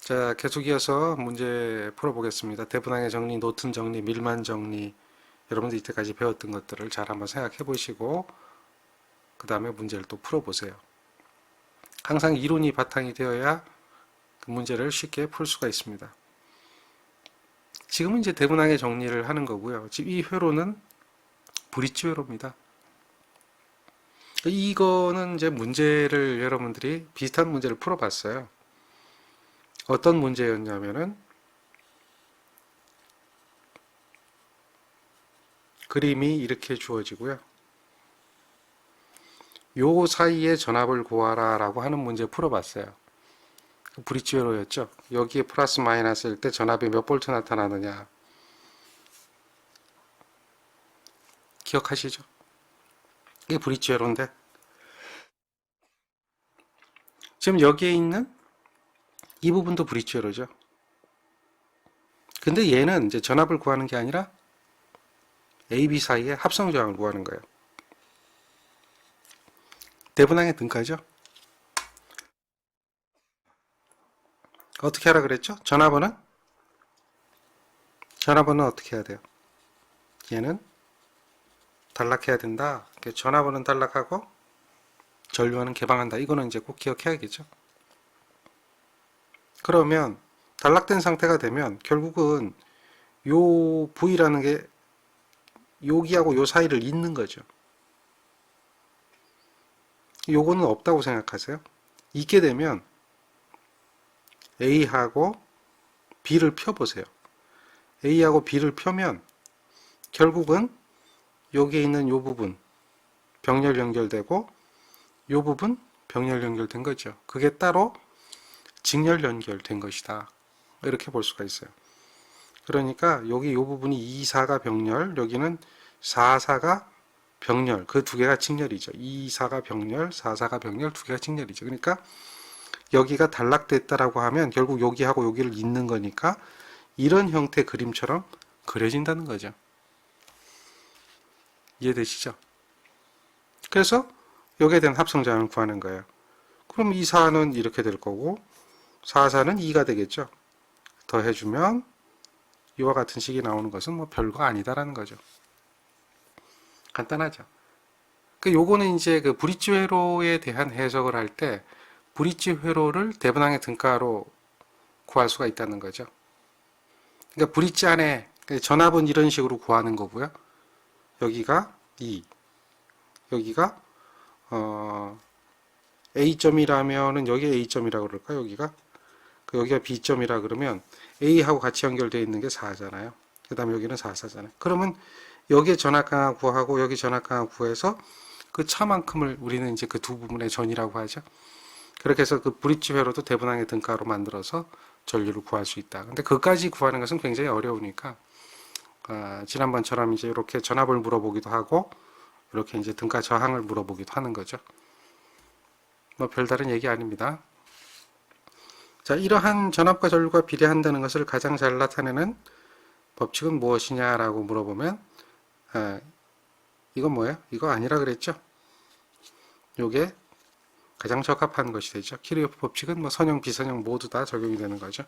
자, 계속 이어서 문제 풀어보겠습니다. 대분항의 정리, 노튼 정리, 밀만 정리, 여러분들 이때까지 배웠던 것들을 잘 한번 생각해 보시고 그 다음에 문제를 또 풀어보세요. 항상 이론이 바탕이 되어야 그 문제를 쉽게 풀 수가 있습니다. 지금은 이제 대분항의 정리를 하는 거고요. 지금 이 회로는 브릿지 회로입니다. 이거는 이제 문제를 여러분들이 비슷한 문제를 풀어봤어요. 어떤 문제였냐면은 그림이 이렇게 주어지고요. 요 사이에 전압을 구하라 라고 하는 문제 풀어봤어요. 브릿지 회로였죠. 여기에 플러스 마이너스일 때 전압이 몇 볼트 나타나느냐 기억하시죠? 이게 브릿지 회로인데 지금 여기에 있는 이 부분도 브릿지 회로죠. 근데 얘는 이제 전압을 구하는 게 아니라 A, B 사이에 합성 저항을 구하는 거예요. 대분항의 등가죠. 어떻게 하라 그랬죠? 전압은 어떻게 해야 돼요? 얘는 단락해야 된다. 전압은 단락하고 전류원은 개방한다. 이거는 이제 꼭 기억해야겠죠. 그러면 단락된 상태가 되면 결국은 요 V라는 게 여기하고 요 사이를 잇는 거죠. 요거는 없다고 생각하세요. 있게 되면 A하고 B를 펴보세요. A하고 B를 펴면 결국은 여기에 있는 요 부분 병렬 연결되고 요 부분 병렬 연결된 거죠. 그게 따로 직렬 연결된 것이다. 이렇게 볼 수가 있어요. 그러니까 여기 요 부분이 2, 4가 병렬, 여기는 4, 4가 병렬, 그 두 개가 직렬이죠. 2, 4가 병렬, 4, 4가 병렬, 두 개가 직렬이죠. 그러니까 여기가 단락됐다라고 하면 결국 여기하고 여기를 잇는 거니까 이런 형태 그림처럼 그려진다는 거죠. 이해되시죠? 그래서 여기에 대한 합성장을 구하는 거예요. 그럼 2, 4는 이렇게 될 거고 4, 4는 2가 되겠죠. 더해주면 이와 같은 식이 나오는 것은 뭐 별거 아니다라는 거죠. 간단하죠. 요거는 이제 그 브릿지 회로에 대한 해석을 할 때 브릿지 회로를 대분항의 등가로 구할 수가 있다는 거죠. 그러니까 브릿지 안에 전압은 이런 식으로 구하는 거고요. 여기가 2, 여기가 A점이라면은 여기 A점이라고 그럴까? 여기가 B점이라 그러면 A하고 같이 연결되어 있는 게 4잖아요. 그 다음에 여기는 4, 4잖아요. 그러면 여기에 전압강하 구하고 여기 전압강하 구해서 그 차만큼을 우리는 이제 그 두 부분의 전이라고 하죠. 그렇게 해서 그 브릿지 회로도 대분항의 등가로 만들어서 전류를 구할 수 있다. 근데 그까지 구하는 것은 굉장히 어려우니까 지난번처럼 이제 이렇게 전압을 물어보기도 하고 이렇게 이제 등가 저항을 물어보기도 하는 거죠. 뭐 별다른 얘기 아닙니다. 자, 이러한 전압과 전류가 비례한다는 것을 가장 잘 나타내는 법칙은 무엇이냐라고 물어보면 이건 뭐예요? 이거 아니라 그랬죠? 요게 가장 적합한 것이 되죠. 키르요프 법칙은 뭐 선형, 비선형 모두 다 적용이 되는 거죠.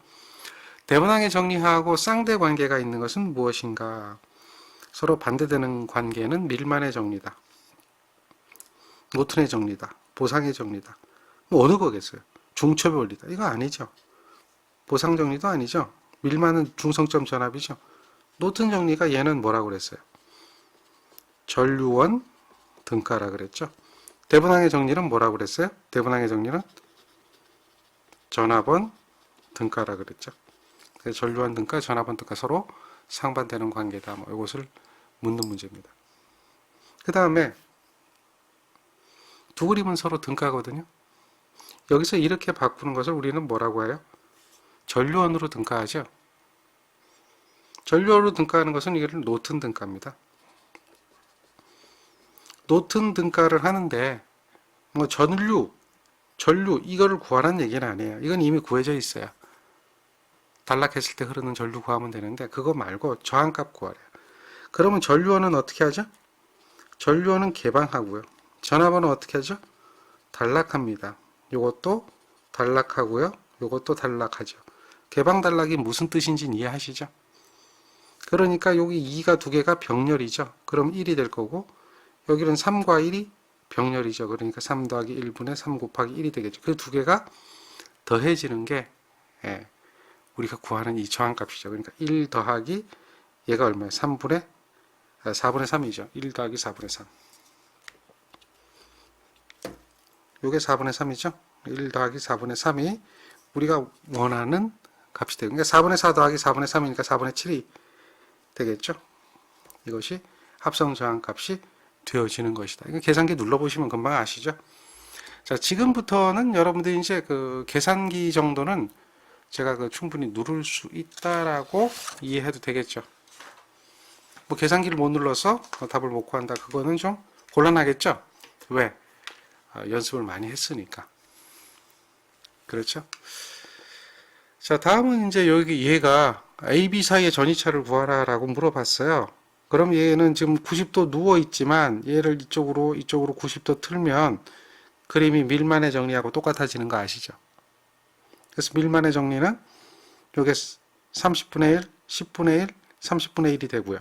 대분항의 정리하고 쌍대 관계가 있는 것은 무엇인가? 서로 반대되는 관계는 밀만의 정리다. 노튼의 정리다. 보상의 정리다. 뭐 어느 거겠어요? 중첩의 원리다. 이거 아니죠. 보상 정리도 아니죠. 밀만은 중성점 전압이죠. 노튼 정리가 얘는 뭐라고 그랬어요? 전류원 등가라 그랬죠. 대분항의 정리는 뭐라고 그랬어요? 대분항의 정리는 전압원 등가라 그랬죠. 전류원 등가, 전압원 등가 서로 상반되는 관계다. 뭐 이것을 묻는 문제입니다. 그 다음에 두 그림은 서로 등가거든요. 여기서 이렇게 바꾸는 것을 우리는 뭐라고 해요? 전류원으로 등가하죠. 전류원으로 등가하는 것은 이거를 노튼 등가입니다. 노튼 등가를 하는데 뭐 전류 이거를 구하라는 얘기는 아니에요. 이건 이미 구해져 있어요. 단락했을 때 흐르는 전류 구하면 되는데 그거 말고 저항값 구하래요. 그러면 전류원은 어떻게 하죠? 전류원은 개방하고요. 전압원은 어떻게 하죠? 단락합니다. 요것도 단락하고요. 요것도 단락하죠. 개방단락이 무슨 뜻인지 이해하시죠? 그러니까 여기 2가 두 개가 병렬이죠. 그럼 1이 될 거고 여기는 3과 1이 병렬이죠. 그러니까 3 더하기 1분의 3 곱하기 1이 되겠죠. 그 두 개가 더해지는 게 우리가 구하는 이 저항값이죠. 그러니까 1 더하기 얘가 얼마예요? 4분의 3이죠. 1 더하기 4분의 3. 요게 4분의 3이죠. 1 더하기 4분의 3이 우리가 원하는 값이 되고, 그러니까 4분의 4 더하기 4분의 3이니까 4분의 7이 되겠죠. 이것이 합성 저항 값이 되어지는 것이다. 이거 계산기 눌러보시면 금방 아시죠. 자, 지금부터는 여러분들이 이제 그 계산기 정도는 제가 충분히 누를 수 있다라고 이해해도 되겠죠. 뭐 계산기를 못 눌러서 답을 못 구한다. 그거는 좀 곤란하겠죠. 왜? 연습을 많이 했으니까. 그렇죠? 자, 다음은 이제 여기 얘가 A, B 사이의 전이차를 구하라 라고 물어봤어요. 그럼 얘는 지금 90도 누워 있지만 얘를 이쪽으로 90도 틀면 그림이 밀만의 정리하고 똑같아지는 거 아시죠? 그래서 밀만의 정리는 요게 30분의 1, 10분의 1, 30분의 1이 되고요.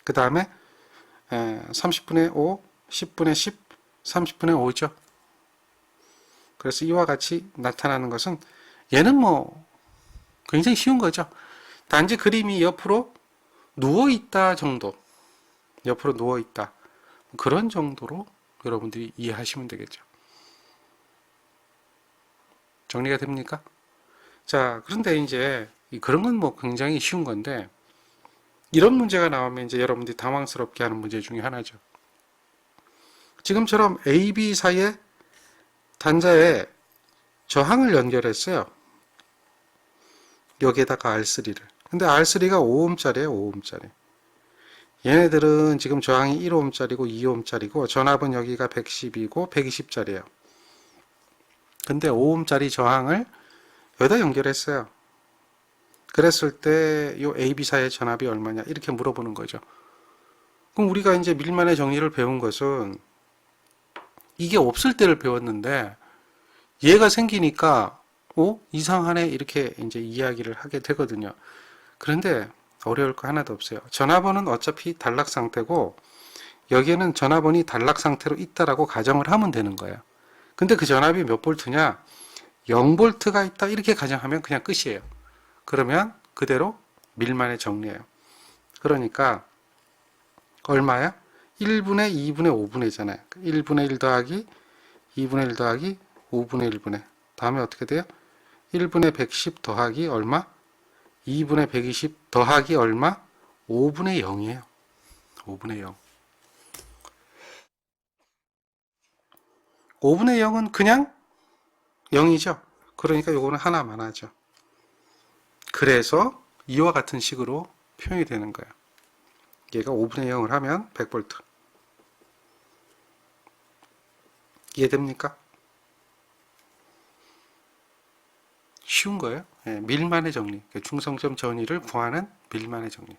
그 다음에 30분의 5, 10분의 10, 30분의 5죠. 그래서 이와 같이 나타나는 것은 얘는 뭐 굉장히 쉬운 거죠. 단지 그림이 옆으로 누워있다 정도, 옆으로 누워있다 그런 정도로 여러분들이 이해하시면 되겠죠. 정리가 됩니까? 자, 그런데 이제 그런 건 뭐 굉장히 쉬운 건데 이런 문제가 나오면 이제 여러분들이 당황스럽게 하는 문제 중에 하나죠. 지금처럼 A, B 사이에 단자에 저항을 연결했어요. 여기에다가 R3를. 근데 R3가 5ohm짜리예요. 5ohm짜리. 얘네들은 지금 저항이 1ohm짜리고 2ohm짜리고 전압은 여기가 110이고 120짜리예요. 근데 5ohm짜리 저항을 여기다 연결했어요. 그랬을 때 이 A, B 사이의 전압이 얼마냐 이렇게 물어보는 거죠. 그럼 우리가 이제 밀만의 정리를 배운 것은 이게 없을 때를 배웠는데 얘가 생기니까 이상하네 이렇게 이제 이야기를 하게 되거든요. 그런데 어려울 거 하나도 없어요. 전압원은 어차피 단락 상태고 여기에는 전압원이 단락 상태로 있다라고 가정을 하면 되는 거예요. 근데 그 전압이 몇 볼트냐? 0볼트가 있다 이렇게 가정하면 그냥 끝이에요. 그러면 그대로 밀만의 정리예요. 그러니까 얼마야? 1분의 2분의 5분의잖아요. 1분의 1 더하기 2분의 1 더하기 5분의 1분의 다음에 어떻게 돼요? 1분의 110 더하기 얼마? 2분의 120 더하기 얼마? 5분의 0이에요. 5분의 0. 5분의 0은 그냥 0이죠. 그러니까 요거는 하나만 하죠. 그래서 이와 같은 식으로 표현이 되는 거예요. 얘가 5분의 0을 하면 100V. 이해됩니까? 쉬운 거예요. 밀만의 정리. 중성점 전위를 구하는 밀만의 정리.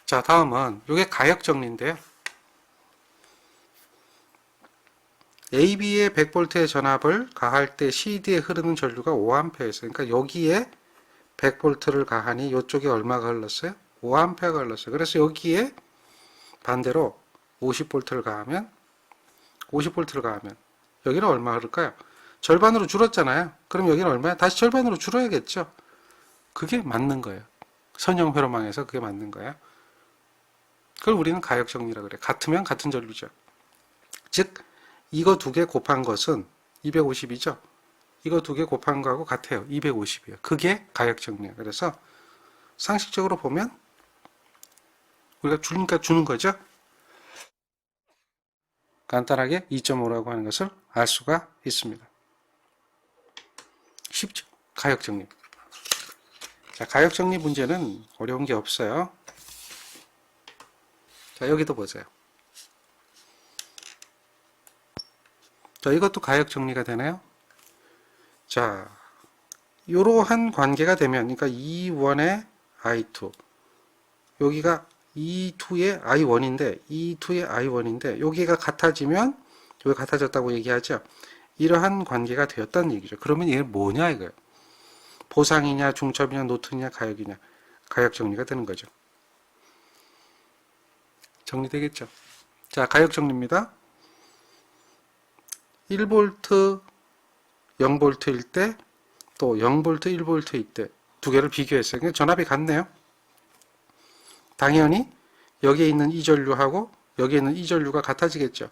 자, 다음은 이게 가역 정리인데요. AB의 100V의 전압을 가할 때 CD에 흐르는 전류가 5A였어요. 그러니까 여기에 100V를 가하니 이쪽에 얼마가 흘렀어요? 5A가 흘렀어요. 그래서 여기에 반대로 50V를 가하면 여기는 얼마 흐를까요? 절반으로 줄었잖아요. 그럼 여기는 얼마야? 다시 절반으로 줄어야겠죠. 그게 맞는 거예요. 선형 회로망에서 그게 맞는 거예요. 그걸 우리는 가역 정리라 그래. 같으면 같은 전류죠. 즉 이거 두 개 곱한 것은 250이죠. 이거 두 개 곱한 거하고 같아요. 250이에요. 그게 가역 정리예요. 그래서 상식적으로 보면 우리가 주니까 주는 거죠. 간단하게 2.5라고 하는 것을 알 수가 있습니다. 쉽죠? 가역정리. 자, 가역정리 문제는 어려운 게 없어요. 자, 여기도 보세요. 자, 이것도 가역정리가 되나요? 자, 이러한 관계가 되면, 그러니까 E1의 I2, 여기가 E2의 I1인데, E2의 I1인데, 여기가 같아지면, 여기 같아졌다고 얘기하죠. 이러한 관계가 되었다는 얘기죠. 그러면 이게 뭐냐 이거예요. 보상이냐, 중첩이냐, 노트냐, 가역이냐. 가역 정리가 되는 거죠. 정리되겠죠. 자, 가역 정리입니다. 1V, 0V일 때, 또 0V, 1V일 때 두 개를 비교했어요. 그러니까 전압이 같네요. 당연히 여기에 있는 이 전류하고 여기에 있는 이 전류가 같아지겠죠.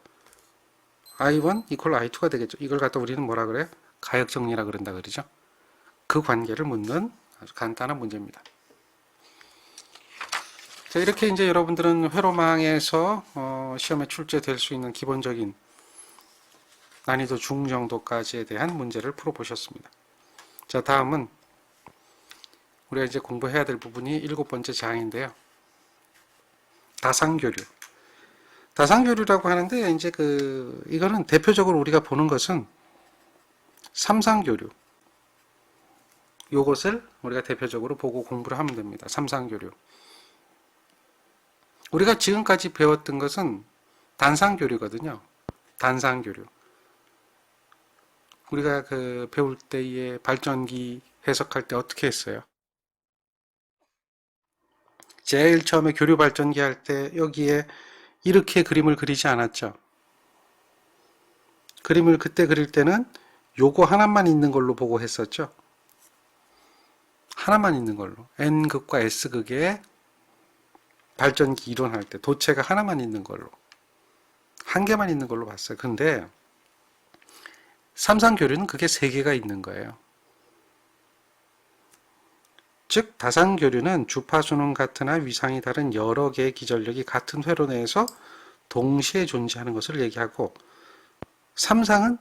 I1 이퀄 I2가 되겠죠. 이걸 갖다 우리는 뭐라 그래요? 가역 정리라 그런다 그러죠. 그 관계를 묻는 아주 간단한 문제입니다. 자, 이렇게 이제 여러분들은 회로망에서 시험에 출제될 수 있는 기본적인 난이도 중 정도까지에 대한 문제를 풀어보셨습니다. 자, 다음은 우리가 이제 공부해야 될 부분이 7번째 장인데요. 다상교류. 다상교류라고 하는데 이제 이거는 대표적으로 우리가 보는 것은 삼상교류. 요것을 우리가 대표적으로 보고 공부를 하면 됩니다. 삼상교류. 우리가 지금까지 배웠던 것은 단상교류거든요. 단상교류. 우리가 배울 때의 발전기 해석할 때 어떻게 했어요? 제일 처음에 교류 발전기 할 때 여기에 이렇게 그림을 그리지 않았죠. 그림을 그때 그릴 때는 요거 하나만 있는 걸로 보고 했었죠. 하나만 있는 걸로. N극과 S극의 발전기 이론할 때 도체가 하나만 있는 걸로. 한 개만 있는 걸로 봤어요. 근데 삼상교류는 그게 세 개가 있는 거예요. 즉 다상교류는 주파수는 같으나 위상이 다른 여러 개의 기전력이 같은 회로 내에서 동시에 존재하는 것을 얘기하고, 삼상은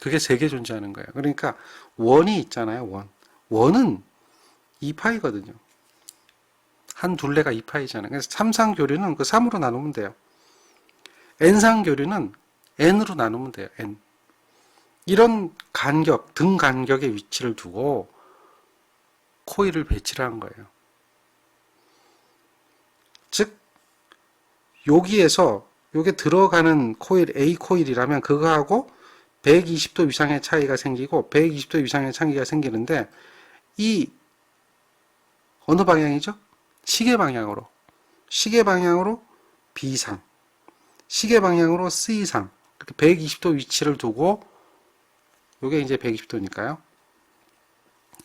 그게 세 개 존재하는 거예요. 그러니까 원이 있잖아요. 원은 2파이거든요. 한 둘레가 2파이잖아요. 그래서 삼상교류는 그 3으로 나누면 돼요. N상교류는 N으로 나누면 돼요. N. 이런 간격, 등 간격의 위치를 두고 코일을 배치를 한 거예요. 즉 여기에서 요게 들어가는 코일 A 코일이라면 그거하고 120도 이상의 차이가 생기고 120도 이상의 차이가 생기는데 이 어느 방향이죠? 시계 방향으로 B상, 시계 방향으로 C상, 이렇게 120도 위치를 두고 요게 이제 120도니까요.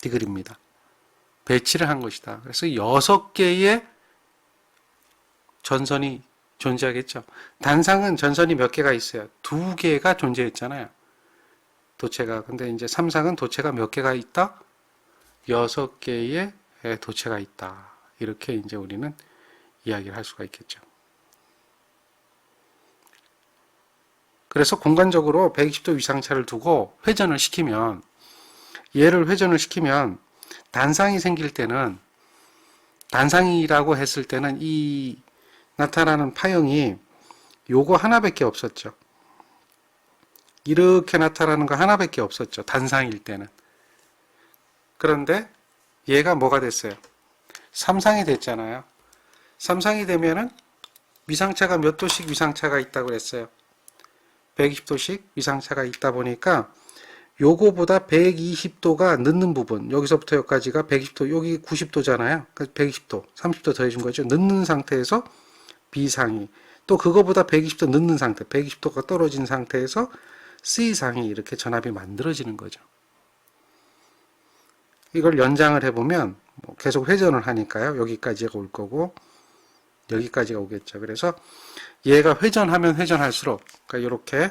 디그리입니다. 배치를 한 것이다. 그래서 6개의 전선이 존재하겠죠. 단상은 전선이 몇 개가 있어요? 2개가 존재했잖아요. 도체가. 근데 이제 삼상은 도체가 몇 개가 있다? 6개의 도체가 있다. 이렇게 이제 우리는 이야기를 할 수가 있겠죠. 그래서 공간적으로 120도 위상차를 두고 회전을 시키면, 얘를 회전을 시키면 단상이 생길 때는, 단상이라고 했을 때는 이 나타나는 파형이 요거 하나밖에 없었죠. 이렇게 나타나는 거 하나밖에 없었죠. 단상일 때는. 그런데 얘가 뭐가 됐어요? 삼상이 됐잖아요. 삼상이 되면은 위상차가 몇 도씩 위상차가 있다고 그랬어요. 120도씩 위상차가 있다 보니까 요거보다 120도가 늦는 부분, 여기서부터 여기까지가 120도, 여기 90도잖아요. 그러니까 120도, 30도 더해준 거죠. 늦는 상태에서 B상이, 또 그거보다 120도 늦는 상태, 120도가 떨어진 상태에서 C상이 이렇게 전압이 만들어지는 거죠. 이걸 연장을 해보면 계속 회전을 하니까요. 여기까지가 올 거고 여기까지가 오겠죠. 그래서 얘가 회전하면 회전할수록, 그러니까 이렇게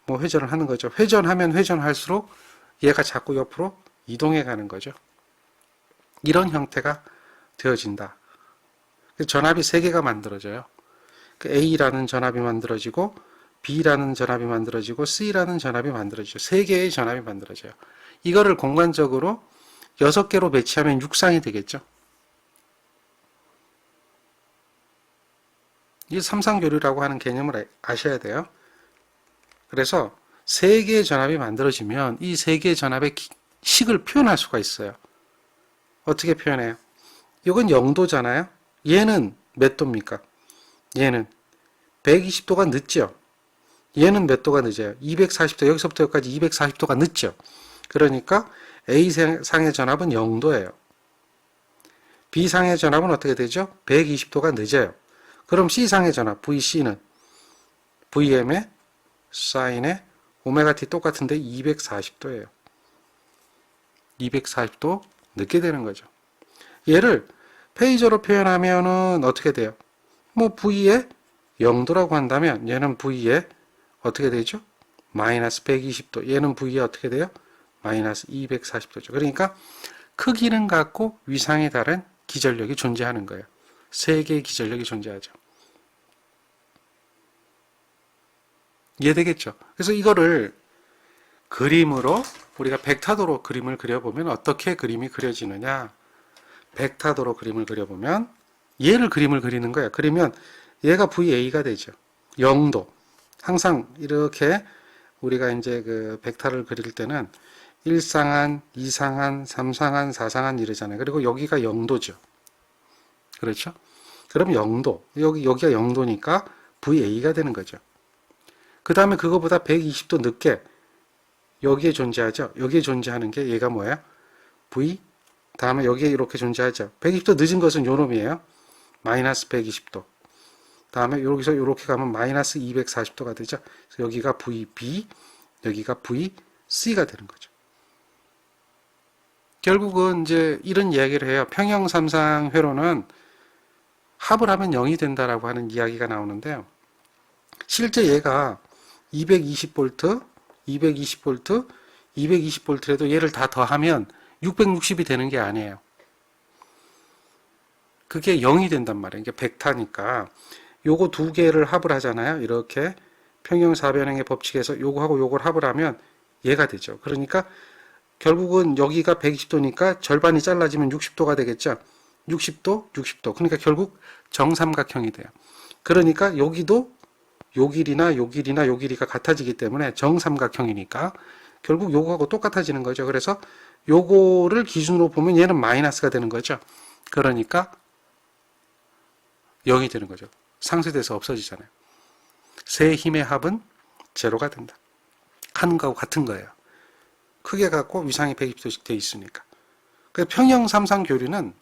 회전을 하는 거죠. 회전하면 회전할수록 얘가 자꾸 옆으로 이동해 가는 거죠. 이런 형태가 되어진다. 전압이 3개가 만들어져요. A라는 전압이 만들어지고 B라는 전압이 만들어지고 C라는 전압이 만들어지죠. 3개의 전압이 만들어져요. 이거를 공간적으로 6개로 배치하면 육상이 되겠죠. 이 삼상교류라고 하는 개념을 아셔야 돼요. 그래서 3개의 전압이 만들어지면 이 3개의 전압의 식을 표현할 수가 있어요. 어떻게 표현해요? 이건 0도잖아요. 얘는 몇 도입니까? 얘는 120도가 늦죠. 얘는 몇 도가 늦어요? 240도, 여기서부터 여기까지 240도가 늦죠. 그러니까 A상의 전압은 0도예요. B상의 전압은 어떻게 되죠? 120도가 늦어요. 그럼 C상의 전압, VC는 Vm의 사인의 오메가 t 똑같은데 240도예요. 240도 늦게 되는 거죠. 얘를 페이저로 표현하면은 어떻게 돼요? 뭐 V에 0도라고 한다면 얘는 V에 어떻게 되죠? 마이너스 120도. 얘는 V에 어떻게 돼요? 마이너스 240도죠. 그러니까 크기는 같고 위상이 다른 기전력이 존재하는 거예요. 세 개의 기전력이 존재하죠. 이해되겠죠? 그래서 이거를 그림으로 우리가 벡터도로 그림을 그려보면 어떻게 그림이 그려지느냐. 벡터도로 그림을 그려보면 얘를 그림을 그리는 거야. 그리면 얘가 VA가 되죠. 0도. 항상 이렇게 우리가 이제 그 벡터를 그릴 때는 1상한, 2상한, 3상한, 4상한 이러잖아요. 그리고 여기가 0도죠. 그렇죠? 그럼 0도. 여기가 0도니까 VA가 되는 거죠. 그 다음에 그거보다 120도 늦게 여기에 존재하죠. 여기에 존재하는 게 얘가 뭐야? V 다음에 여기에 이렇게 존재하죠. 120도 늦은 것은 요 놈이에요. 마이너스 120도. 다음에 여기서 이렇게 가면 마이너스 240도가 되죠. 그래서 여기가 VB, 여기가 VC가 되는 거죠. 결국은 이제 이런 이야기를 해요. 평형 삼상 회로는 합을 하면 0이 된다라고 하는 이야기가 나오는데요. 실제 얘가 220V, 220V, 220V라도 얘를 다 더하면 660이 되는 게 아니에요. 그게 0이 된단 말이에요. 이게 벡터니까 요거 두 개를 합을 하잖아요. 이렇게 평형 사변형의 법칙에서 요거하고 요걸 합을 하면 얘가 되죠. 그러니까 결국은 여기가 120도니까 절반이 잘라지면 60도가 되겠죠. 60도, 60도. 그러니까 결국 정삼각형이 돼요. 그러니까 여기도 요 길이나 요 길이나 요 길이가 같아지기 때문에 정삼각형이니까 결국 요거하고 똑같아지는 거죠. 그래서 요거를 기준으로 보면 얘는 마이너스가 되는 거죠. 그러니까 0이 되는 거죠. 상쇄돼서 없어지잖아요. 세 힘의 합은 제로가 된다. 하는 거하고 같은 거예요. 크게 갖고 위상이 120도씩 돼 있으니까. 그래서 평형 삼상 교리는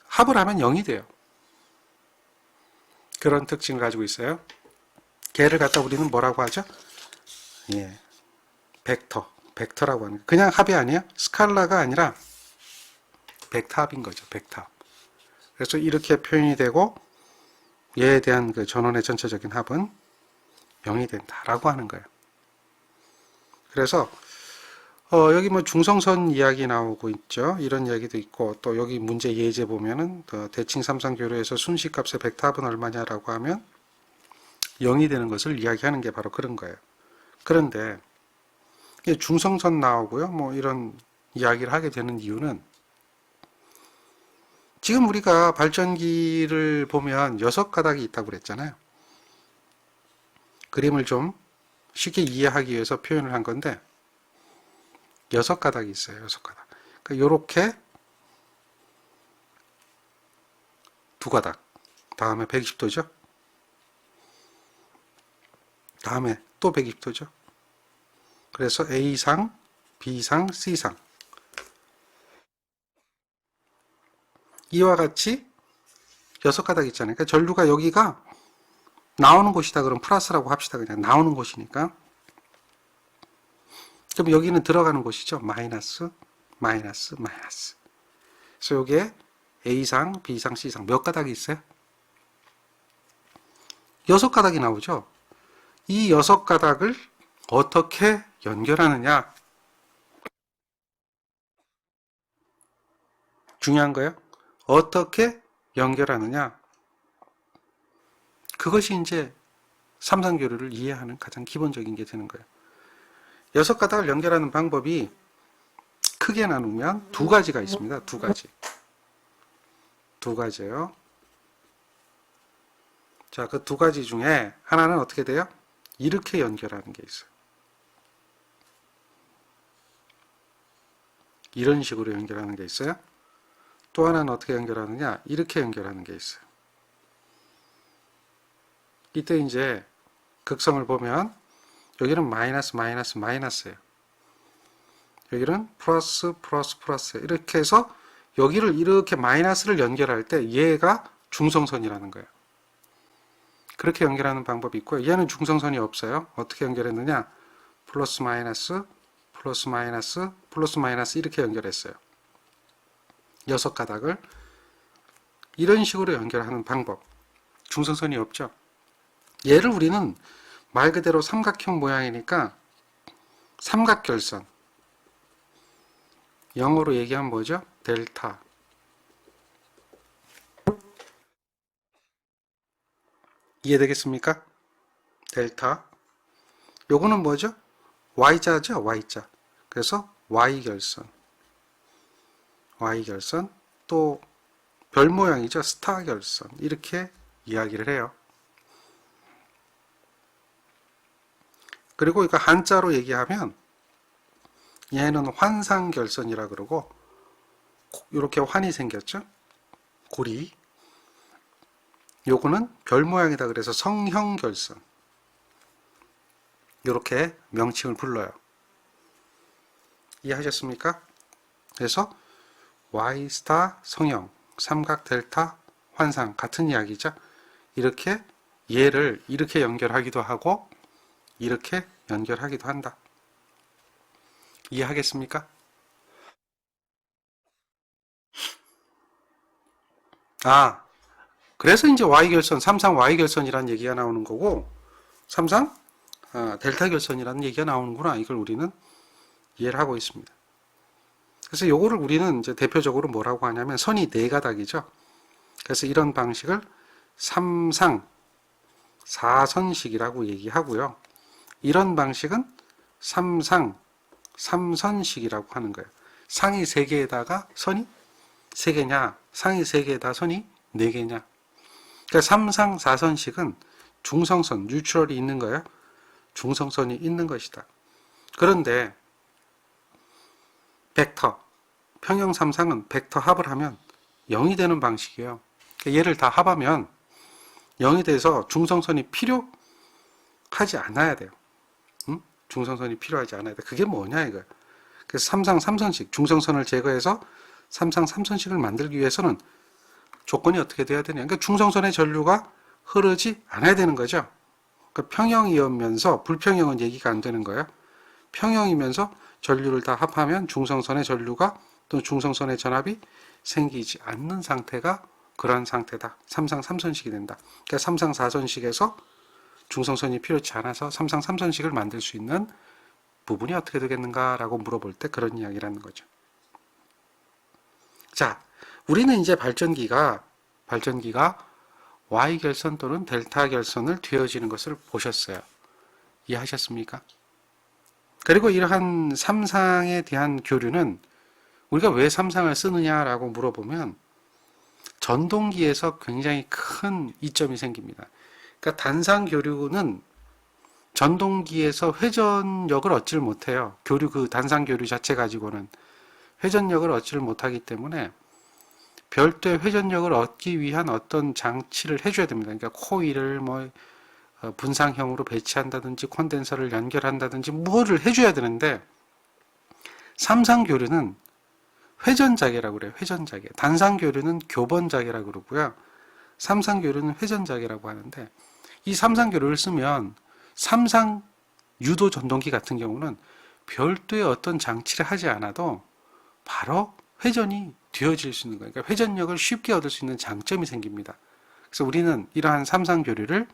합을 하면 0이 돼요. 그런 특징을 가지고 있어요. 걔를 갖다 우리는 뭐라고 하죠? 예, 벡터라고 하는 거예요. 그냥 합이 아니에요. 스칼라가 아니라 벡터 합인 거죠. 벡터 합. 그래서 이렇게 표현이 되고 얘에 대한 그 전원의 전체적인 합은 0이 된다라고 하는 거예요. 그래서 여기 뭐 중성선 이야기 나오고 있죠. 이런 이야기도 있고 또 여기 문제 예제 보면은 대칭 삼상 교류에서 순식값의 벡터 합은 얼마냐라고 하면 0이 되는 것을 이야기하는 게 바로 그런 거예요. 그런데 중성선 나오고요. 뭐 이런 이야기를 하게 되는 이유는 지금 우리가 발전기를 보면 6가닥이 있다고 그랬잖아요. 그림을 좀 쉽게 이해하기 위해서 표현을 한 건데 6가닥이 있어요. 6가닥. 그러니까 요렇게 2가닥. 다음에 120도죠. 다음에 또 120도죠. 그래서 A상, B상, C상. 이와 같이 6가닥 있잖아요. 그러니까 전류가 여기가 나오는 곳이다. 그럼 플러스라고 합시다. 그냥 나오는 곳이니까. 그럼 여기는 들어가는 곳이죠. 마이너스, 마이너스, 마이너스. 그래서 여기에 A상, B상, C상 몇 가닥이 있어요? 6가닥이 나오죠. 이 6가닥을 어떻게 연결하느냐? 중요한 거예요. 어떻게 연결하느냐? 그것이 이제 삼상교류를 이해하는 가장 기본적인 게 되는 거예요. 6가닥을 연결하는 방법이 크게 나누면 2가지가 있습니다. 2가지. 2가지예요. 자, 그 2가지 중에 하나는 어떻게 돼요? 이렇게 연결하는 게 있어요. 이런 식으로 연결하는 게 있어요. 또 하나는 어떻게 연결하느냐? 이렇게 연결하는 게 있어요. 이때 이제 극성을 보면 여기는 마이너스 마이너스 마이너스예요. 여기는 플러스 플러스 플러스 이렇게 해서 여기를 이렇게 마이너스를 연결할 때 얘가 중성선이라는 거예요. 그렇게 연결하는 방법이 있고요. 얘는 중성선이 없어요. 어떻게 연결했느냐? 플러스 마이너스 플러스 마이너스 플러스 마이너스 이렇게 연결했어요. 6가닥을 이런 식으로 연결하는 방법. 중성선이 없죠. 얘를 우리는 말 그대로 삼각형 모양이니까 삼각결선, 영어로 얘기하면 뭐죠? 델타. 이해되겠습니까? 델타. 요거는 뭐죠? Y자죠? Y자. 그래서 Y결선. Y결선. 또 별 모양이죠? 스타결선. 이렇게 이야기를 해요. 그리고 이거 한자로 얘기하면 얘는 환상결선이라 그러고 이렇게 환이 생겼죠? 고리. 요거는 별 모양이다 그래서 성형결선. 이렇게 명칭을 불러요. 이해하셨습니까? 그래서 Y 스타 성형, 삼각 델타 환상 같은 이야기죠. 이렇게 얘를 이렇게 연결하기도 하고 이렇게 연결하기도 한다. 이해하겠습니까? 그래서 이제 Y결선, 삼상 Y결선이라는 얘기가 나오는 거고 삼상 델타 결선이라는 얘기가 나오는구나. 이걸 우리는 이해를 하고 있습니다. 그래서 요거를 우리는 이제 대표적으로 뭐라고 하냐면 선이 4가닥이죠. 그래서 이런 방식을 삼상 4선식이라고 얘기하고요. 이런 방식은 삼상 3선식이라고 하는 거예요. 상이 3개에다가 선이 3개냐, 상이 3개에다 선이 4개냐. 그러니까 삼상 4선식은 중성선, 뉴트럴이 있는 거예요. 중성선이 있는 것이다. 그런데 벡터, 평형 삼상은 벡터 합을 하면 0이 되는 방식이에요. 그러니까 얘를 다 합하면 0이 돼서 중성선이 필요하지 않아야 돼요. 중성선이 필요하지 않아야 돼. 그게 뭐냐 이거야. 그래서 삼상 3선식, 중성선을 제거해서 삼상 3선식을 만들기 위해서는 조건이 어떻게 돼야 되냐. 그러니까 중성선의 전류가 흐르지 않아야 되는 거죠. 그러니까 평형이면서 불평형은 얘기가 안 되는 거예요. 평형이면서 전류를 다 합하면 중성선의 전류가 또 중성선의 전압이 생기지 않는 상태가 그런 상태다. 삼상 3선식이 된다. 그러니까 삼상 4선식에서 중성선이 필요치 않아서 삼상 3선식을 만들 수 있는 부분이 어떻게 되겠는가 라고 물어볼 때 그런 이야기라는 거죠. 자, 우리는 이제 발전기가 Y결선 또는 델타 결선을 뒤어지는 것을 보셨어요. 이해하셨습니까? 그리고 이러한 삼상에 대한 교류는 우리가 왜 삼상을 쓰느냐라고 물어보면 전동기에서 굉장히 큰 이점이 생깁니다. 그러니까 단상 교류는 전동기에서 회전력을 얻지를 못해요. 그 단상 교류 자체 가지고는 회전력을 얻지를 못하기 때문에 별도의 회전력을 얻기 위한 어떤 장치를 해줘야 됩니다. 그러니까 코일을 분상형으로 배치한다든지 콘덴서를 연결한다든지 뭐를 해줘야 되는데 삼상교류는 회전자개라고 그래요. 회전자개. 단상교류는 교번자개라고 그러고요. 삼상교류는 회전자개라고 하는데 이 삼상교류를 쓰면 삼상 유도 전동기 같은 경우는 별도의 어떤 장치를 하지 않아도 바로 회전이 되어질 수 있는 거예요. 그러니까 회전력을 쉽게 얻을 수 있는 장점이 생깁니다. 그래서 우리는 이러한 삼상교류를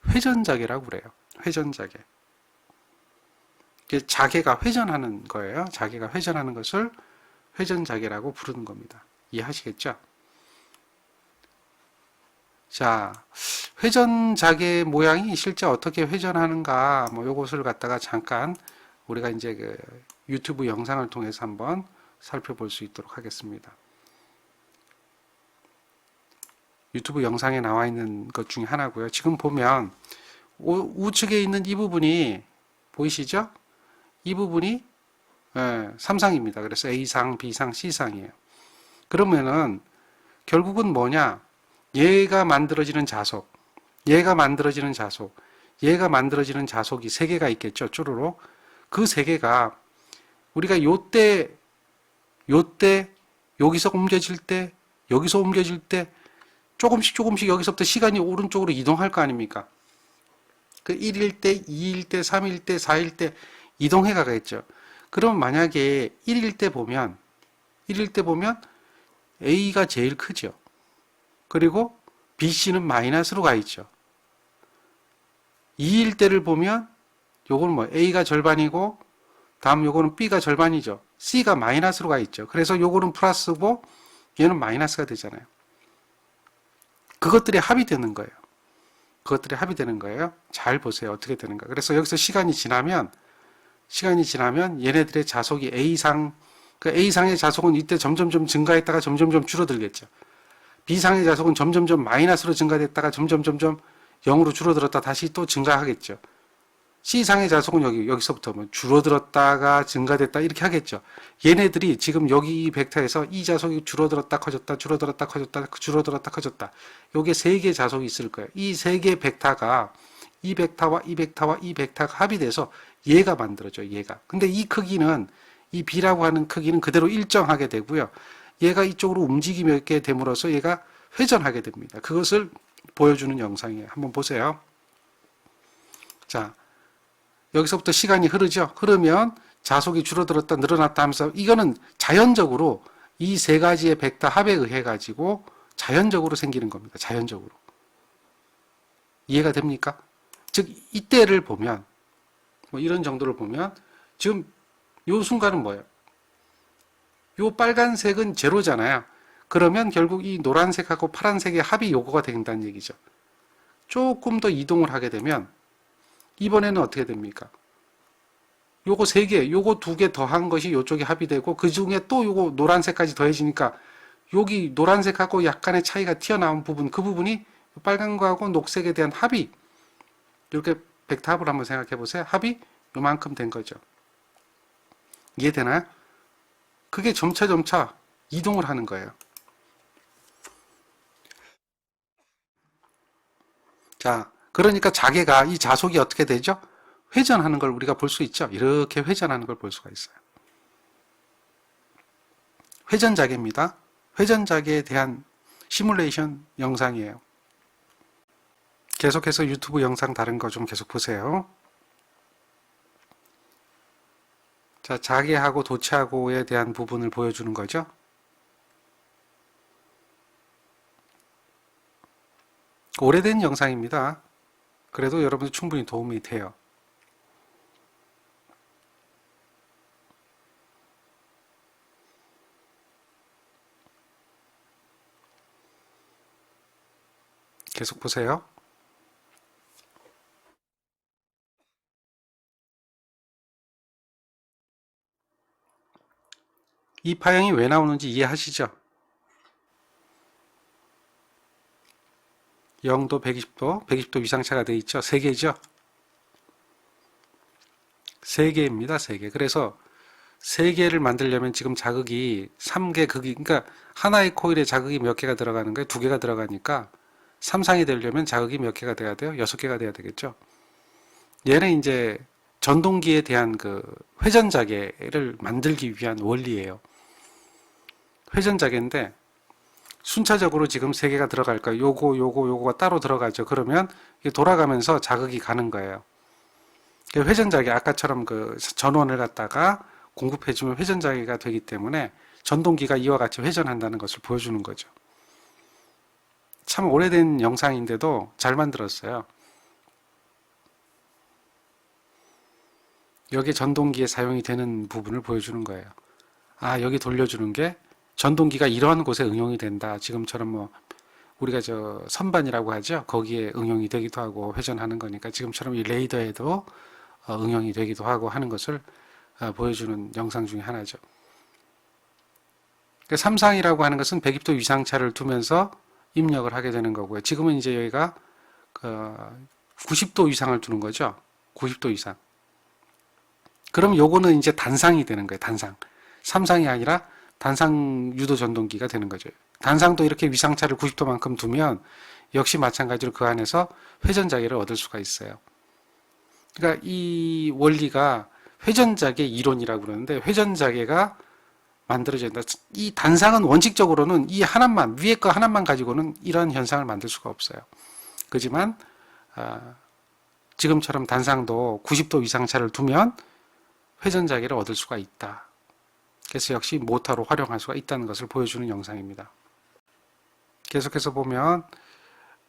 회전자개라고 그래요. 회전자개. 자개가 회전하는 거예요. 자개가 회전하는 것을 회전자개라고 부르는 겁니다. 이해하시겠죠? 자, 회전자개 모양이 실제 어떻게 회전하는가, 요것을 갖다가 잠깐 우리가 이제 그 유튜브 영상을 통해서 한번 살펴볼 수 있도록 하겠습니다. 유튜브 영상에 나와 있는 것 중에 하나고요. 지금 보면 우측에 있는 이 부분이 보이시죠? 이 부분이 삼상입니다. 그래서 A상, B상, C상이에요. 그러면은 결국은 뭐냐? 얘가 만들어지는 자속, 얘가 만들어지는 자속이 3개가 있겠죠. 쭈루로. 그 3개가 우리가 요때 여기서 옮겨질 때 여기서 옮겨질 때 조금씩 여기서부터 시간이 오른쪽으로 이동할 거 아닙니까? 그 1일 때, 2일 때, 3일 때, 4일 때 이동해 가겠죠. 그럼 만약에 1일 때 보면 A가 제일 크죠. 그리고 BC는 마이너스로 가 있죠. 2일 때를 보면 요거는 뭐 A가 절반이고 다음 요거는 B가 절반이죠. C가 마이너스로 가 있죠. 그래서 요거는 플러스고 얘는 마이너스가 되잖아요. 그것들이 합이 되는 거예요. 잘 보세요. 어떻게 되는가. 그래서 여기서 시간이 지나면 얘네들의 자속이 A상, 그 A상의 자속은 이때 점점점 증가했다가 점점점 줄어들겠죠. B상의 자속은 점점점 마이너스로 증가됐다가 점점점 0으로 줄어들었다 다시 또 증가하겠죠. C상의 자속은 여기서부터 뭐 줄어들었다가 증가됐다 이렇게 하겠죠. 얘네들이 지금 여기 이 벡터에서 이 자속이 줄어들었다 커졌다 줄어들었다 커졌다 줄어들었다 커졌다 요게 3개의 자속이 있을 거예요. 이 3개의 벡터가 이 벡터와 이 벡터와 이 벡터가 합이 돼서 얘가 만들어져요. 얘가. 근데 이 크기는 이 B라고 하는 크기는 그대로 일정하게 되고요. 얘가 이쪽으로 움직이게 됨으로써 얘가 회전하게 됩니다. 그것을 보여주는 영상이에요. 한번 보세요. 자, 여기서부터 시간이 흐르죠. 흐르면 자속이 줄어들었다 늘어났다 하면서 이거는 자연적으로 이 3가지의 벡터 합에 의해 가지고 자연적으로 생기는 겁니다. 자연적으로. 이해가 됩니까? 즉 이때를 보면 뭐 이런 정도를 보면 지금 요 순간은 뭐예요? 요 빨간색은 제로잖아요. 그러면 결국 이 노란색하고 파란색의 합이 요거가 된다는 얘기죠. 조금 더 이동을 하게 되면 이번에는 어떻게 됩니까? 요거 3개, 요거 2개 더한 것이 요쪽에 합이 되고 그 중에 또 요거 노란색까지 더해지니까 여기 노란색하고 약간의 차이가 튀어나온 부분, 그 부분이 빨간 거하고 녹색에 대한 합이 이렇게 벡터 합을 한번 생각해 보세요. 합이 요만큼 된 거죠. 이해되나요? 그게 점차 이동을 하는 거예요. 자, 그러니까 자개가 이 자속이 어떻게 되죠? 회전하는 걸 우리가 볼 수 있죠. 이렇게 회전하는 걸 볼 수가 있어요. 회전자개입니다. 회전자개에 대한 시뮬레이션 영상이에요. 계속해서 유튜브 영상 다른 거 좀 계속 보세요. 자, 자개하고 도체하고에 대한 부분을 보여주는 거죠. 오래된 영상입니다. 그래도 여러분들 충분히 도움이 돼요. 계속 보세요. 이 파형이 왜 나오는지 이해하시죠? 0도, 120도 위상차가 되어 있죠. 3개죠. 3개입니다. 3개. 그래서 3개를 만들려면 지금 자극이 3개 극이, 그러니까 하나의 코일에 자극이 몇 개가 들어가는 거예요? 2개가 들어가니까 3상이 되려면 자극이 몇 개가 돼야 돼요? 6개가 돼야 되겠죠. 얘는 이제 전동기에 대한 그 회전자개를 만들기 위한 원리예요. 회전자개인데 순차적으로 지금 3개가 들어갈까요? 요거가 따로 들어가죠. 그러면 돌아가면서 자극이 가는 거예요. 회전자개, 아까처럼 그 전원을 갖다가 공급해주면 회전자개가 되기 때문에 전동기가 이와 같이 회전한다는 것을 보여주는 거죠. 참 오래된 영상인데도 잘 만들었어요. 여기에 전동기에 사용이 되는 부분을 보여주는 거예요. 아, 여기 돌려주는 게 전동기가 이러한 곳에 응용이 된다. 지금처럼 뭐 우리가 저 선반이라고 하죠. 거기에 응용이 되기도 하고 회전하는 거니까 지금처럼 이 레이더에도 응용이 되기도 하고 하는 것을 보여주는 영상 중에 하나죠. 3상이라고 하는 것은 120도 위상차를 두면서 입력을 하게 되는 거고요. 지금은 이제 여기가 90도 위상을 두는 거죠. 90도 위상. 그럼 요거는 이제 단상이 되는 거예요. 단상. 3상이 아니라 단상 유도 전동기가 되는 거죠. 단상도 이렇게 위상차를 90도만큼 두면 역시 마찬가지로 그 안에서 회전자개를 얻을 수가 있어요. 그러니까 이 원리가 회전자계 이론이라고 그러는데 회전자계가 만들어진다. 이 단상은 원칙적으로는 이 하나만 위에 거 하나만 가지고는 이러한 현상을 만들 수가 없어요. 그렇지만 지금처럼 단상도 90도 이상차를 두면 회전자계를 얻을 수가 있다. 그래서 역시 모터로 활용할 수가 있다는 것을 보여주는 영상입니다. 계속해서 보면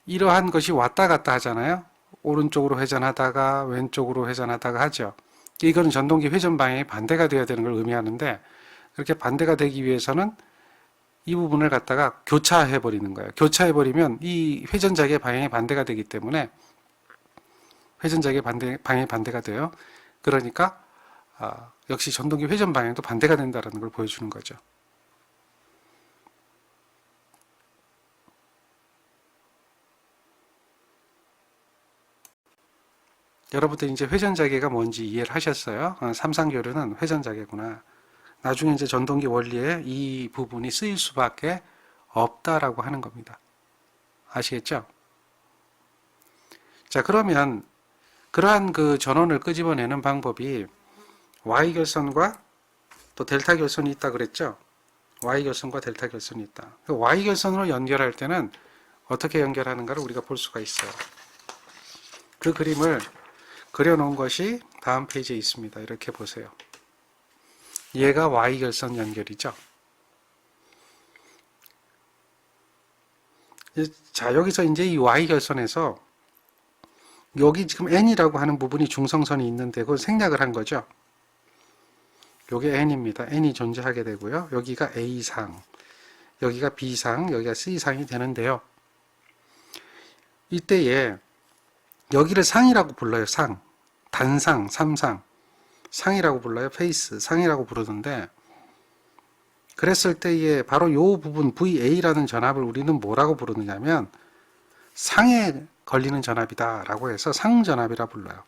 이러한 것이 왔다 갔다 하잖아요. 오른쪽으로 회전하다가 왼쪽으로 회전하다가 하죠. 이거는 전동기 회전 방향이 반대가 되어야 되는 걸 의미하는데 그렇게 반대가 되기 위해서는 이 부분을 갖다가 교차해 버리는 거예요. 교차해 버리면 이 회전자계 방향이 반대가 되기 때문에 회전자계 방향이 반대가 돼요. 그러니까 역시 전동기 회전 방향도 반대가 된다는 걸 보여주는 거죠. 여러분들 이제 회전자계가 뭔지 이해를 하셨어요? 삼상교류는 회전자계구나. 나중에 이제 전동기 원리에 이 부분이 쓰일 수밖에 없다라고 하는 겁니다. 아시겠죠? 자, 그러면 그러한 그 전원을 끄집어내는 방법이 Y결선과 또 델타 결선이 있다 그랬죠? Y결선과 델타 결선이 있다. 그 Y결선으로 연결할 때는 어떻게 연결하는가를 우리가 볼 수가 있어요. 그 그림을 그려놓은 것이 다음 페이지에 있습니다. 이렇게 보세요. 얘가 Y결선 연결이죠. 자, 여기서 이제 이 Y결선에서 여기 지금 N이라고 하는 부분이 중성선이 있는데 그걸 생략을 한 거죠. 요게 N입니다. N이 존재하게 되고요. 여기가 A상, 여기가 B상, 여기가 C상이 되는데요. 이때에 여기를 상이라고 불러요. 상, 단상, 삼상, 상이라고 불러요. 페이스, 상이라고 부르는데 그랬을 때에 바로 요 부분 VA라는 전압을 우리는 뭐라고 부르느냐면 상에 걸리는 전압이다 라고 해서 상전압이라 불러요.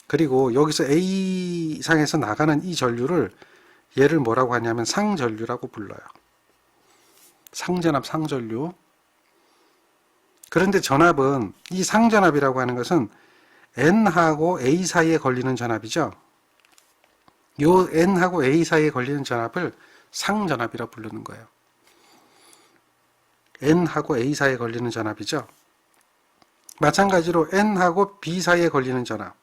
그리고 여기서 A상에서 나가는 이 전류를 얘를 뭐라고 하냐면 상전류라고 불러요. 상전압, 상전류. 그런데 전압은 이 상전압이라고 하는 것은 N하고 A 사이에 걸리는 전압이죠. 요 N하고 A 사이에 걸리는 전압을 상전압이라 부르는 거예요. N하고 A 사이에 걸리는 전압이죠. 마찬가지로 N하고 B 사이에 걸리는 전압,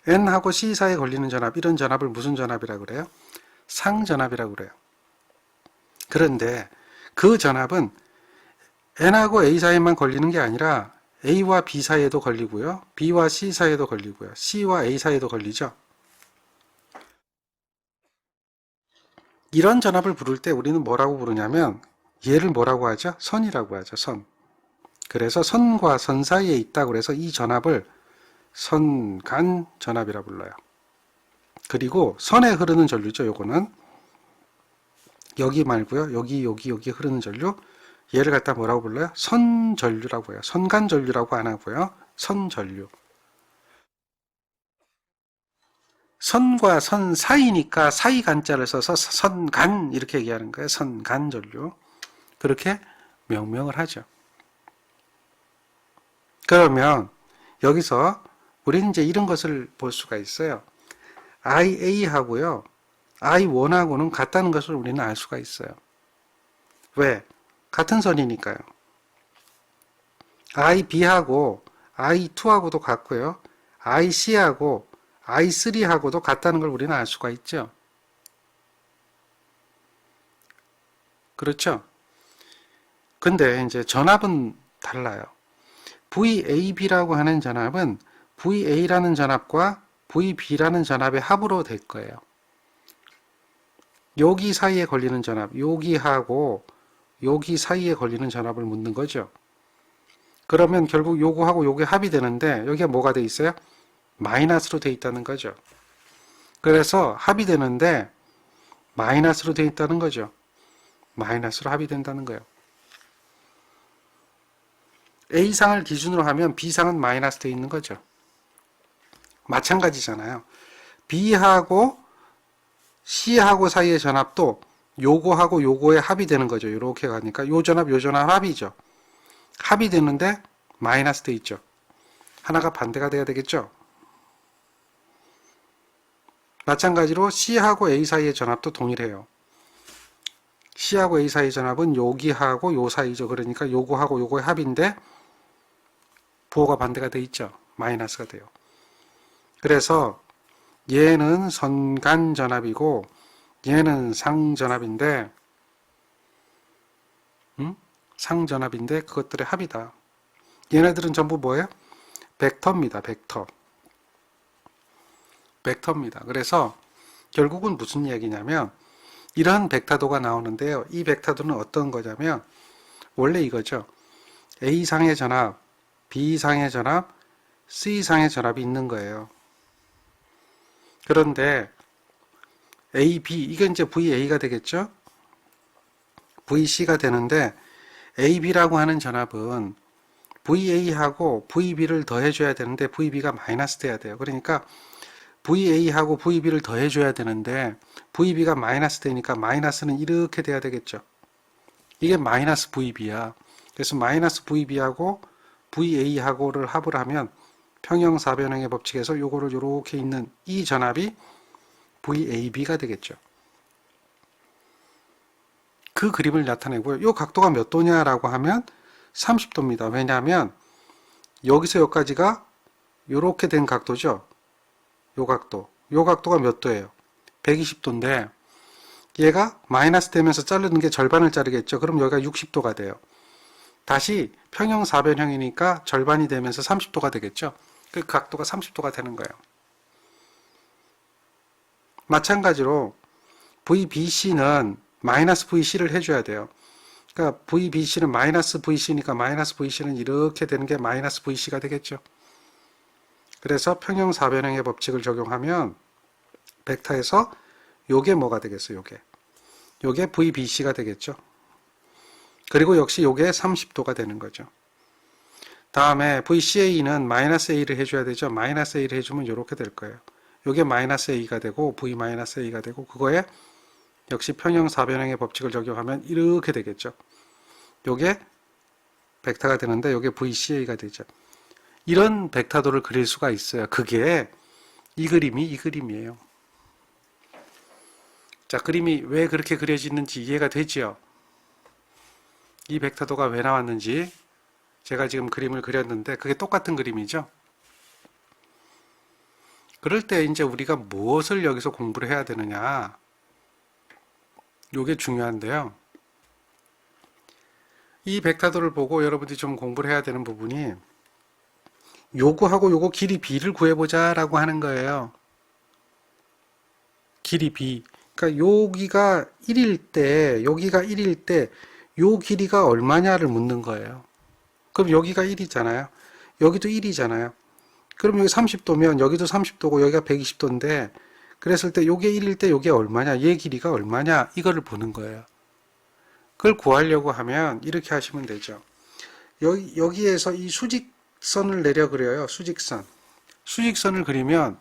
N하고 C 사이에 걸리는 전압, 이런 전압을 무슨 전압이라고 그래요? 상전압이라고 그래요. 그런데 그 전압은 N하고 A 사이에만 걸리는 게 아니라 A와 B 사이에도 걸리고요. B와 C 사이에도 걸리고요. C와 A 사이에도 걸리죠. 이런 전압을 부를 때 우리는 뭐라고 부르냐면 얘를 뭐라고 하죠? 선이라고 하죠. 선. 그래서 선과 선 사이에 있다고 해서 이 전압을 선간 전압이라 불러요. 그리고 선에 흐르는 전류죠. 요거는 여기 말고요. 여기 흐르는 전류. 얘를 갖다 뭐라고 불러요? 선전류라고 해요. 선간전류라고 안 하고요. 선전류. 선과 선 사이니까 사이 간자를 써서 선간 이렇게 얘기하는 거예요. 선간전류. 그렇게 명명을 하죠. 그러면 여기서 우리는 이제 이런 것을 볼 수가 있어요. IA하고요. I1하고는 같다는 것을 우리는 알 수가 있어요. 왜? 같은 선이니까요. IB하고 I2하고도 같고요. IC하고 I3하고도 같다는 걸 우리는 알 수가 있죠. 그렇죠? 근데 이제 전압은 달라요. VAB라고 하는 전압은 VA라는 전압과 VB라는 전압의 합으로 될 거예요. 여기 사이에 걸리는 전압, 여기하고 여기 사이에 걸리는 전압을 묻는 거죠. 그러면 결국 요거하고 요게 합이 되는데 여기가 뭐가 돼 있어요? 마이너스로 돼 있다는 거죠. 그래서 합이 되는데 마이너스로 돼 있다는 거죠. 마이너스로 합이 된다는 거예요. A상을 기준으로 하면 B상은 마이너스 돼 있는 거죠. 마찬가지잖아요. B하고 C하고 사이의 전압도 요거하고 요거의 합이 되는 거죠. 이렇게 가니까 요 전압 합이죠. 합이 되는데 마이너스 돼 있죠. 하나가 반대가 돼야 되겠죠. 마찬가지로 C하고 A 사이의 전압도 동일해요. C하고 A 사이의 전압은 여기하고 요 사이죠. 그러니까 요거하고 요거의 합인데 부호가 반대가 돼 있죠. 마이너스가 돼요. 그래서 얘는 선간전압이고 얘는 상전압인데 상전압인데 그것들의 합이다. 얘네들은 전부 뭐예요? 벡터입니다. 벡터입니다. 그래서 결국은 무슨 얘기냐면 이런 벡터도가 나오는데요. 이 벡터도는 어떤 거냐면 원래 이거죠. A상의 전압, B상의 전압, C상의 전압이 있는 거예요. 그런데 AB, 이건 이제 VA가 되겠죠? VC가 되는데 AB라고 하는 전압은 VA하고 VB를 더해줘야 되는데 VB가 마이너스 돼야 돼요. 그러니까 VA하고 VB를 더해줘야 되는데 VB가 마이너스 되니까 마이너스는 이렇게 돼야 되겠죠. 이게 마이너스 VB야. 그래서 마이너스 VB하고 VA하고를 합을 하면 평형사변형의 법칙에서 요거를 요렇게 있는 이 전압이 VAB가 되겠죠. 그 그림을 나타내고요. 요 각도가 몇 도냐라고 하면 30도입니다. 왜냐하면 여기서 여기까지가 요렇게 된 각도죠. 요 각도가 몇 도예요? 120도인데 얘가 마이너스 되면서 자르는 게 절반을 자르겠죠. 그럼 여기가 60도가 돼요. 다시 평형사변형이니까 절반이 되면서 30도가 되겠죠. 그 각도가 30도가 되는 거예요. 마찬가지로 VBC는 마이너스 VC를 해줘야 돼요. 그러니까 VBC는 마이너스 VC니까 마이너스 VC는 이렇게 되는 게 마이너스 VC가 되겠죠. 그래서 평형사변형의 법칙을 적용하면 벡터에서 요게 뭐가 되겠어요? 요게 VBC가 되겠죠. 그리고 역시 요게 30도가 되는 거죠. 다음에 VCA는 마이너스 A를 해줘야 되죠. 마이너스 A를 해주면 이렇게 될 거예요. 요게 마이너스 A가 되고 V 마이너스 A가 되고 그거에 역시 평형사변형의 법칙을 적용하면 이렇게 되겠죠. 요게 벡터가 되는데 요게 VCA가 되죠. 이런 벡터도를 그릴 수가 있어요. 그게 이 그림이에요. 자, 그림이 왜 그렇게 그려지는지 이해가 되죠? 이 벡터도가 왜 나왔는지 제가 지금 그림을 그렸는데 그게 똑같은 그림이죠. 그럴 때 이제 우리가 무엇을 여기서 공부를 해야 되느냐? 요게 중요한데요. 이 벡터도를 보고 여러분들이 좀 공부를 해야 되는 부분이 요거하고 요거 길이 B를 구해보자 라고 하는 거예요. 길이 B. 그러니까 여기가 1일 때, 여기가 1일 때, 요 길이가 얼마냐를 묻는 거예요. 그럼 여기가 1이잖아요. 여기도 1이잖아요. 그럼 여기 30도면 여기도 30도고 여기가 120도인데, 그랬을 때 요게 1일 때 요게 얼마냐, 얘 길이가 얼마냐, 이거를 보는 거예요. 그걸 구하려고 하면 이렇게 하시면 되죠. 여기에서 이 수직선을 내려 그려요. 수직선을 그리면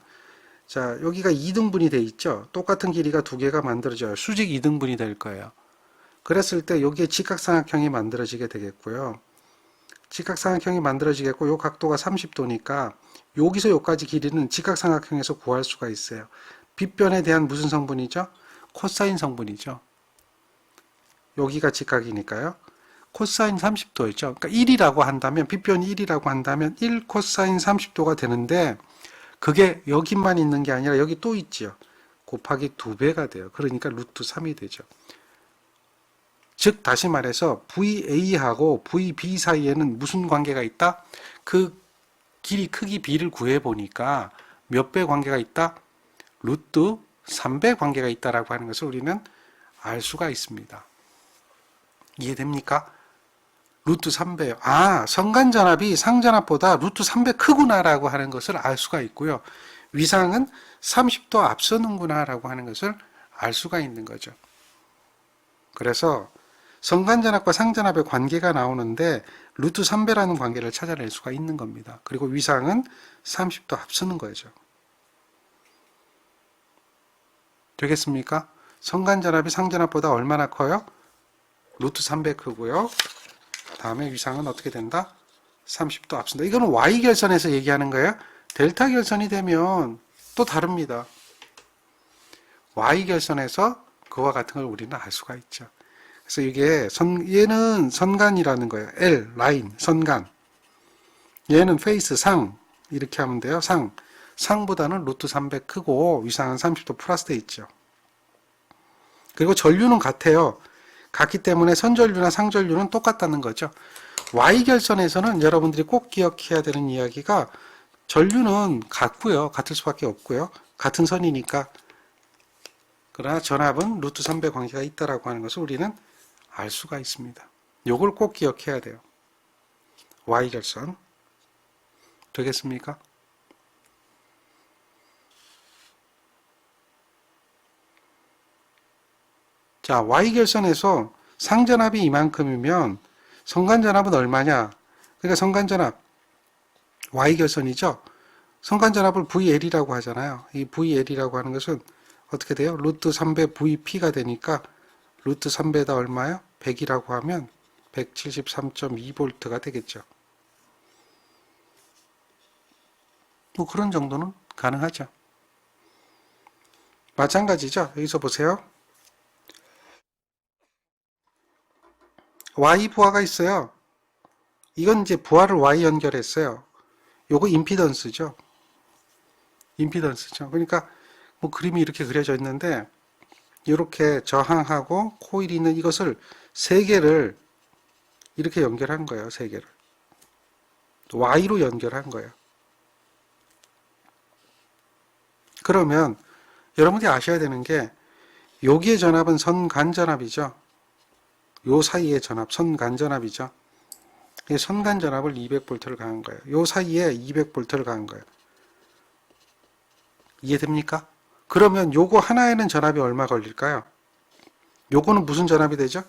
자, 여기가 2등분이 돼 있죠. 똑같은 길이가 두 개가 만들어져요. 수직 2등분이 될 거예요. 그랬을 때 여기에 직각삼각형이 만들어지게 되겠고요. 직각삼각형이 만들어지겠고 요 각도가 30도니까 여기서 여기까지 길이는 직각삼각형에서 구할 수가 있어요. 빗변에 대한 무슨 성분이죠? 코사인 성분이죠. 여기가 직각이니까요. 코사인 30도였죠. 그러니까 1이라고 한다면 빗변이 1이라고 한다면 1 코사인 30도가 되는데 그게 여기만 있는 게 아니라 여기 또 있지요. 곱하기 2배가 돼요. 그러니까 루트 3이 되죠. 즉 다시 말해서 VA하고 VB 사이에는 무슨 관계가 있다? 그 길이 크기 B를 구해보니까 몇 배 관계가 있다? 루트 3배 관계가 있다라고 하는 것을 우리는 알 수가 있습니다. 이해됩니까? 루트 3배요. 아, 성간전압이 상전압보다 루트 3배 크구나라고 하는 것을 알 수가 있고요. 위상은 30도 앞서는구나라고 하는 것을 알 수가 있는 거죠. 그래서 성간전압과 상전압의 관계가 나오는데 루트 3배라는 관계를 찾아낼 수가 있는 겁니다. 그리고 위상은 30도 앞서는 거죠. 되겠습니까? 성간전압이 상전압보다 얼마나 커요? 루트 3배 크고요. 다음에 위상은 어떻게 된다? 30도 앞선다. 이거는 Y결선에서 얘기하는 거예요. 델타 결선이 되면 또 다릅니다. Y결선에서 그와 같은 걸 우리는 알 수가 있죠. 그래서 이게 얘는 선간이라는 거예요. L, 라인, 선간. 얘는 페이스, 상. 이렇게 하면 돼요. 상. 상보다는 루트 300 크고 위상은 30도 플러스 돼 있죠. 그리고 전류는 같아요. 같기 때문에 선전류나 상전류는 똑같다는 거죠. Y결선에서는 여러분들이 꼭 기억해야 되는 이야기가 전류는 같고요. 같을 수밖에 없고요. 같은 선이니까. 그러나 전압은 루트 300 관계가 있다라고 하는 것을 우리는 알 수가 있습니다. 요걸 꼭 기억해야 돼요. Y결선. 되겠습니까? 자, Y결선에서 상전압이 이만큼이면 성간전압은 얼마냐? 그러니까 성간전압 Y결선이죠. 성간전압을 VL이라고 하잖아요. 이 VL이라고 하는 것은 어떻게 돼요? 루트 300 VP가 되니까 루트 3배다 얼마요? 100이라고 하면 173.2V가 되겠죠. 뭐 그런 정도는 가능하죠. 마찬가지죠. 여기서 보세요. Y 부하가 있어요. 이건 이제 부하를 Y 연결했어요. 요거 임피던스죠. 임피던스죠. 그러니까 뭐 그림이 이렇게 그려져 있는데 이렇게 저항하고 코일이 있는 이것을 세 개를 이렇게 연결한 거예요. 세 개를. Y로 연결한 거예요. 그러면 여러분들이 아셔야 되는 게 여기의 전압은 선간전압이죠. 요 사이의 전압, 선간전압이죠. 이 선간전압을 200V를 가한 거예요. 요 사이에 200V를 가한 거예요. 이해됩니까? 그러면 요거 하나에는 전압이 얼마 걸릴까요? 요거는 무슨 전압이 되죠?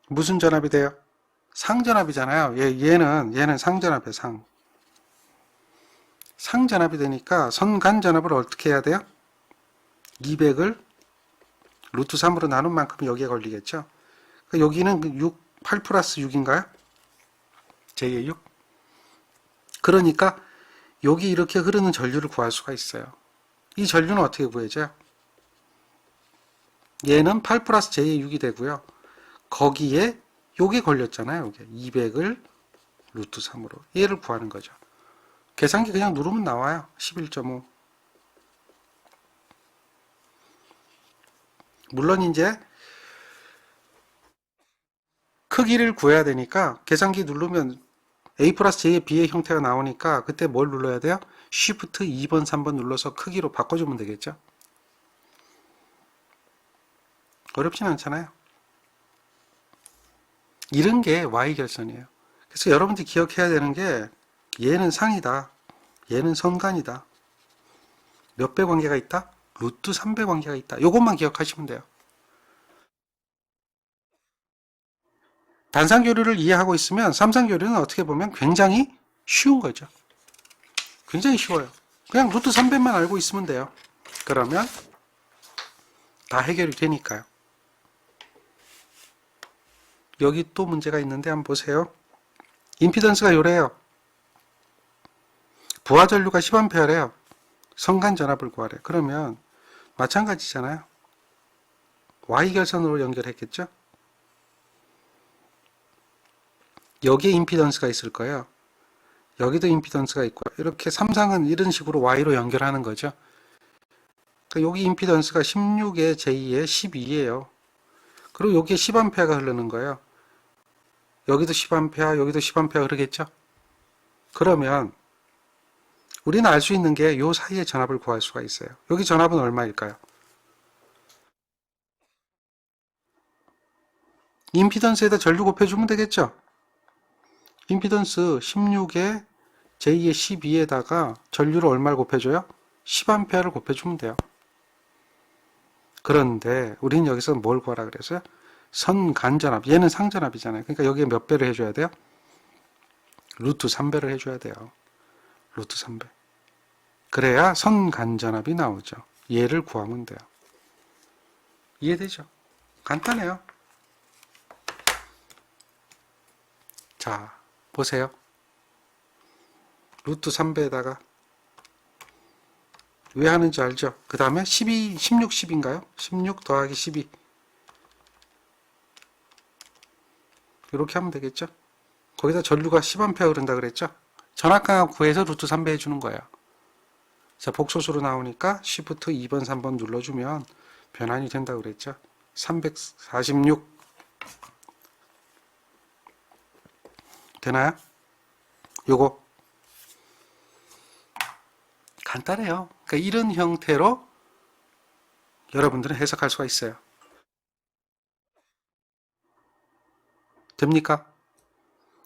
무슨 전압이 돼요? 상전압이잖아요. 얘는 상전압이에요. 상전압이 되니까 선간전압을 어떻게 해야 돼요? 200을 루트 3으로 나눈 만큼 여기에 걸리겠죠. 그러니까 여기는 6, 8 플러스 6인가요? 제6. 그러니까 여기 이렇게 흐르는 전류를 구할 수가 있어요. 이 전류는 어떻게 구해져요? 얘는 8 플러스 J의 6이 되고요. 거기에 요게 걸렸잖아요. 요게 200을 루트 3으로 얘를 구하는 거죠. 계산기 그냥 누르면 나와요. 11.5. 물론 이제 크기를 구해야 되니까 계산기 누르면 A 플러스 J의 B의 형태가 나오니까 그때 뭘 눌러야 돼요? Shift 2번, 3번 눌러서 크기로 바꿔주면 되겠죠. 어렵진 않잖아요. 이런 게 Y결선이에요. 그래서 여러분들이 기억해야 되는 게 얘는 상이다. 얘는 선간이다. 몇 배 관계가 있다? 루트 3배 관계가 있다. 이것만 기억하시면 돼요. 단상교류를 이해하고 있으면 삼상교류는 어떻게 보면 굉장히 쉬운 거죠. 굉장히 쉬워요. 그냥 루트 3배만 알고 있으면 돼요. 그러면 다 해결이 되니까요. 여기 또 문제가 있는데 한번 보세요. 임피던스가 요래요. 부하 전류가 10A래요. 선간 전압을 구하래. 그러면 마찬가지잖아요. Y결선으로 연결했겠죠? 여기에 임피던스가 있을 거예요. 여기도 임피던스가 있고 이렇게 삼상은 이런 식으로 Y로 연결하는 거죠. 그러니까 여기 임피던스가 16에 J에 12예요. 그리고 여기에 10A가 흐르는 거예요. 여기도 10A, 여기도 10A 흐르겠죠? 그러면 우리는 알 수 있는 게 이 사이의 전압을 구할 수가 있어요. 여기 전압은 얼마일까요? 임피던스에다 전류 곱해주면 되겠죠? 임피던스 16에 J의 12에다가 전류를 얼마를 곱해줘요? 10A를 곱해주면 돼요. 그런데 우리는 여기서 뭘 구하라 그랬어요? 선간전압. 얘는 상전압이잖아요. 그러니까 여기에 몇 배를 해줘야 돼요? 루트 3배를 해줘야 돼요. 루트 3배. 그래야 선간전압이 나오죠. 얘를 구하면 돼요. 이해되죠? 간단해요. 자, 보세요. 루트 3배에다가 왜 하는지 알죠? 그 다음에 12, 16, 10인가요? 16 더하기 12 이렇게 하면 되겠죠? 거기다 전류가 10A 흐른다 그랬죠? 전압강압 구해서 루트 3배 해주는 거예요. 자, 복소수로 나오니까 Shift 2번, 3번 눌러주면 변환이 된다 그랬죠? 346 되나요? 요거 간단해요. 그러니까 이런 형태로 여러분들은 해석할 수가 있어요. 됩니까?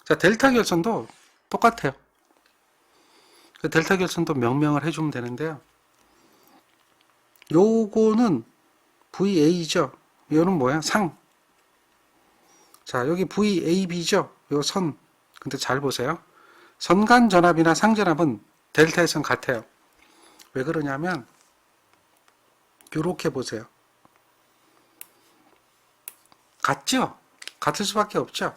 자, 델타 결선도 똑같아요. 그 델타 결선도 명명을 해주면 되는데요. 요거는 VA죠. 이거는 뭐야? 상. 자, 여기 VAB죠. 요 선. 근데 잘 보세요. 선간 전압이나 상전압은 델타에선 같아요. 왜 그러냐면 요렇게 보세요. 같죠? 같을 수밖에 없죠.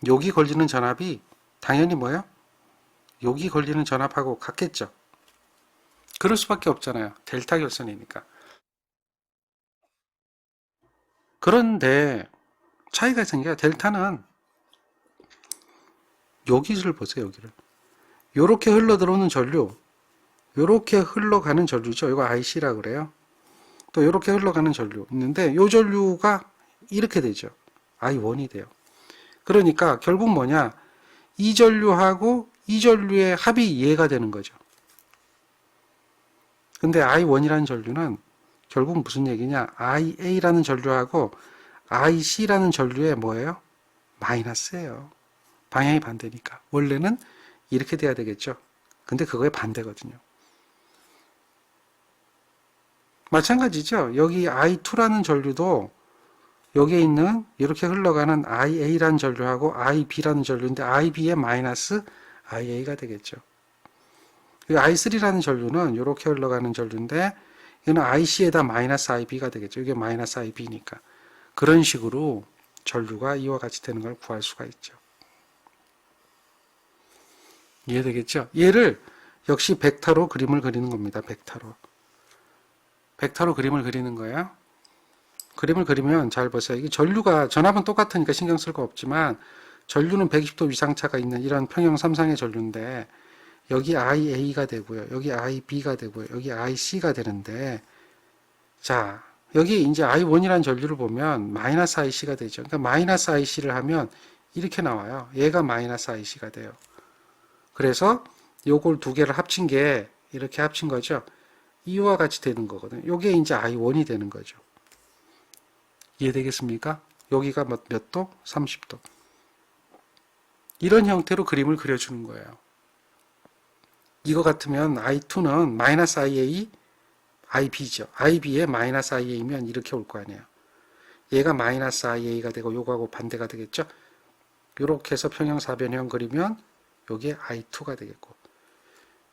여기 걸리는 전압이 당연히 뭐예요? 여기 걸리는 전압하고 같겠죠. 그럴 수밖에 없잖아요. 델타 결선이니까. 그런데 차이가 생겨요. 델타는 여기를 보세요. 여기를. 요렇게 흘러 들어오는 전류, 요렇게 흘러가는 전류죠. 이거 IC라 그래요. 또 요렇게 흘러가는 전류 있는데 요 전류가 이렇게 되죠. I1이 돼요. 그러니까 결국 뭐냐? 이 전류하고 이 전류의 합이 이해가 되는 거죠. 근데 I1이라는 전류는 결국 무슨 얘기냐? IA라는 전류하고 IC라는 전류의 뭐예요? 마이너스예요. 방향이 반대니까. 원래는 이렇게 돼야 되겠죠. 근데 그거의 반대거든요. 마찬가지죠. 여기 I2라는 전류도 여기에 있는 이렇게 흘러가는 IA라는 전류하고 IB라는 전류인데 IB의 마이너스 IA가 되겠죠. I3라는 전류는 이렇게 흘러가는 전류인데 이거는 IC에다 마이너스 IB가 되겠죠. 이게 마이너스 IB니까. 그런 식으로 전류가 이와 같이 되는 걸 구할 수가 있죠. 이해되겠죠? 얘를 역시 벡터로 그림을 그리는 겁니다. 벡터로 그림을 그리는 거예요. 그림을 그리면 잘 보세요. 이게 전류가 전압은 똑같으니까 신경 쓸 거 없지만 전류는 120도 위상차가 있는 이런 평형 3상의 전류인데 여기 IA가 되고요. 여기 IB가 되고요. 여기 IC가 되는데 자, 여기 이제 I1이라는 전류를 보면 마이너스 IC가 되죠. 그러니까 마이너스 IC를 하면 이렇게 나와요. 얘가 마이너스 IC가 돼요. 그래서 요걸 두 개를 합친 게 이렇게 합친 거죠. 이와 같이 되는 거거든요. 요게 이제 I1이 되는 거죠. 이해되겠습니까? 여기가 몇 도? 30도. 이런 형태로 그림을 그려주는 거예요. 이거 같으면 I2는 마이너스 IA, IB죠. IB에 마이너스 IA면 이렇게 올 거 아니에요. 얘가 마이너스 IA가 되고 요거하고 반대가 되겠죠. 이렇게 해서 평형 사변형 그리면 요게 I2가 되겠고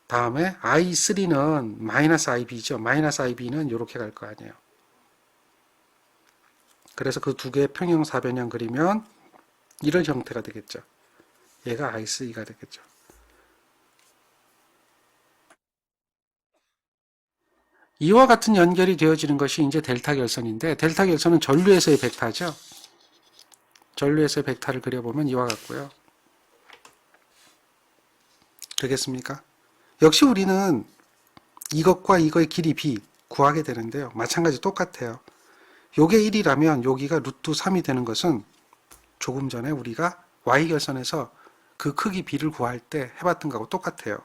다음에 I3는 마이너스 IB죠. 마이너스 IB는 이렇게 갈 거 아니에요. 그래서 그 두 개의 평형 사변형 그리면 이런 형태가 되겠죠. 얘가 I3가 되겠죠. 이와 같은 연결이 되어지는 것이 이제 델타 결선인데 델타 결선은 전류에서의 벡터죠. 전류에서의 벡터를 그려보면 이와 같고요. 되겠습니까? 역시 우리는 이것과 이거의 길이 B 구하게 되는데요. 마찬가지 똑같아요. 요게 1이라면 여기가 루트 3이 되는 것은 조금 전에 우리가 Y결선에서 그 크기 B를 구할 때 해봤던 거하고 똑같아요.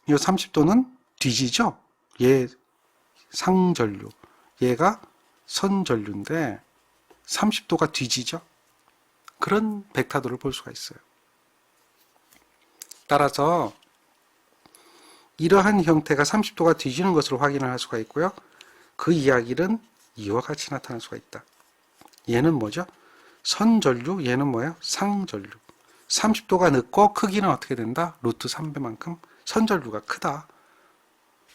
이 30도는 뒤지죠? 얘 상전류, 얘가 선전류인데 30도가 뒤지죠? 그런 벡터도를 볼 수가 있어요. 따라서 이러한 형태가 30도가 뒤지는 것을 확인을 할 수가 있고요. 그 이야기는 이와 같이 나타날 수가 있다. 얘는 뭐죠? 선전류, 얘는 뭐예요? 상전류. 30도가 늦고 크기는 어떻게 된다? 루트 3배만큼 선전류가 크다.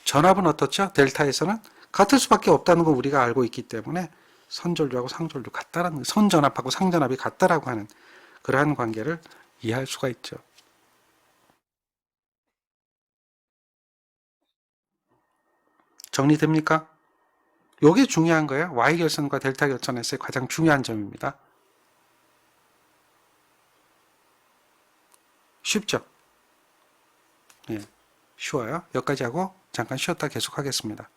전압은 어떻죠? 델타에서는 같을 수밖에 없다는 거 우리가 알고 있기 때문에 선전류하고 상전류 같다라는 거예요. 선전압하고 상전압이 같다라고 하는 그러한 관계를 이해할 수가 있죠. 정리됩니까? 요게 중요한 거예요. Y결선과 델타 결선에서의 가장 중요한 점입니다. 쉽죠? 예, 쉬워요. 여기까지 하고 잠깐 쉬었다 계속하겠습니다.